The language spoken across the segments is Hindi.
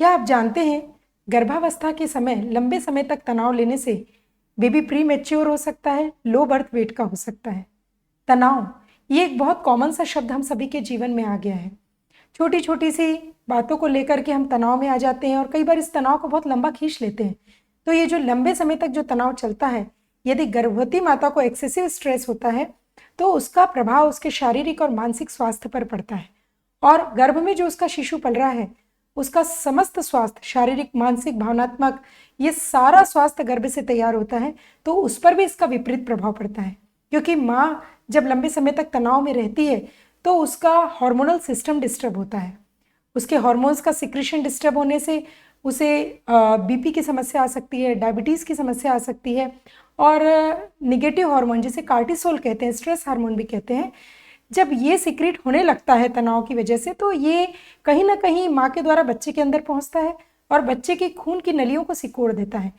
क्या आप जानते हैं गर्भावस्था के समय लंबे समय तक तनाव लेने से बेबी प्री मैच्योर हो सकता है, लो बर्थ वेट का हो सकता है। तनाव ये एक बहुत कॉमन सा शब्द हम सभी के जीवन में आ गया है। छोटी छोटी सी बातों को लेकर के हम तनाव में आ जाते हैं और कई बार इस तनाव को बहुत लंबा खींच लेते हैं। तो ये जो लंबे समय तक जो तनाव चलता है, यदि गर्भवती माता को एक्सेसिव स्ट्रेस होता है तो उसका प्रभाव उसके शारीरिक और मानसिक स्वास्थ्य पर पड़ता है। और गर्भ में जो उसका शिशु पल रहा है उसका समस्त स्वास्थ्य, शारीरिक, मानसिक, भावनात्मक, ये सारा स्वास्थ्य गर्भ से तैयार होता है, तो उस पर भी इसका विपरीत प्रभाव पड़ता है। क्योंकि माँ जब लंबे समय तक तनाव में रहती है तो उसका हार्मोनल सिस्टम डिस्टर्ब होता है। उसके हार्मोन्स का सिक्रीशन डिस्टर्ब होने से उसे बीपी की समस्या आ सकती है, डायबिटीज़ की समस्या आ सकती है। और निगेटिव हार्मोन जिसे कार्टिसोल कहते हैं, स्ट्रेस हार्मोन भी कहते हैं, जब ये सीक्रेट होने लगता है तनाव की वजह से, तो ये कहीं ना कहीं माँ के द्वारा बच्चे के अंदर पहुँचता है और बच्चे की खून की नलियों को सिकोड़ देता है।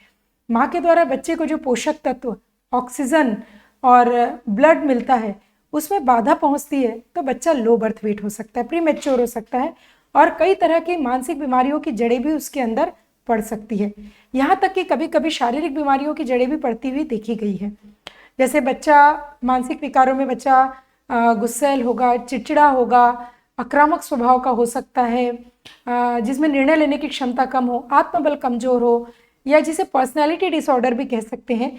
माँ के द्वारा बच्चे को जो पोषक तत्व, ऑक्सीजन और ब्लड मिलता है उसमें बाधा पहुँचती है, तो बच्चा लो बर्थ वेट हो सकता है, प्री मैच्योर हो सकता है और कई तरह की मानसिक बीमारियों की जड़ें भी उसके अंदर पड़ सकती है। यहाँ तक कि कभी कभी शारीरिक बीमारियों की जड़ें भी पड़ती हुई देखी गई है। जैसे बच्चा मानसिक विकारों में बच्चा गुस्सैल होगा, चिड़चिड़ा होगा, आक्रामक स्वभाव का हो सकता है, जिसमें निर्णय लेने की क्षमता कम हो, आत्मबल कमजोर हो, या जिसे पर्सनैलिटी डिसऑर्डर भी कह सकते हैं।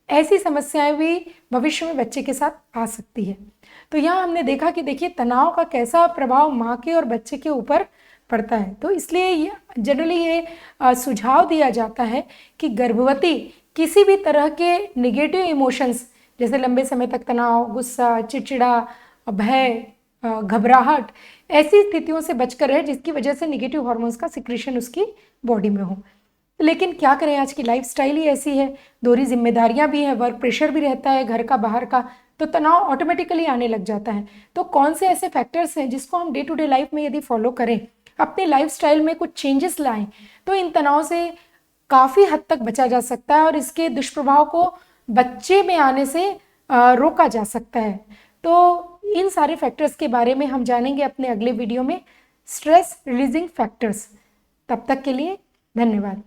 ऐसी समस्याएं भी भविष्य में बच्चे के साथ आ सकती है। तो यहाँ हमने देखा कि देखिए तनाव का कैसा प्रभाव माँ के और बच्चे के ऊपर पड़ता है। तो इसलिए जनरली ये सुझाव दिया जाता है कि गर्भवती किसी भी तरह के निगेटिव इमोशंस जैसे लंबे समय तक तनाव, गुस्सा, चिड़चिड़ा, भय, घबराहट, ऐसी स्थितियों से बचकर रहे जिसकी वजह से निगेटिव हार्मोन्स का सिक्रीशन उसकी बॉडी में हो। लेकिन क्या करें, आज की लाइफस्टाइल ही ऐसी है, दोहरी जिम्मेदारियां भी है, वर्क प्रेशर भी रहता है घर का बाहर का, तो तनाव ऑटोमेटिकली आने लग जाता है। तो कौन से ऐसे फैक्टर्स हैं जिसको हम डे टू डे लाइफ में यदि फॉलो करें, अपने लाइफस्टाइल में कुछ चेंजेस लाएं, तो इन तनाव से काफ़ी हद तक बचा जा सकता है और इसके दुष्प्रभाव को बच्चे में आने से रोका जा सकता है। तो इन सारे फैक्टर्स के बारे में हम जानेंगे अपने अगले वीडियो में, स्ट्रेस रिलीजिंग फैक्टर्स। तब तक के लिए धन्यवाद।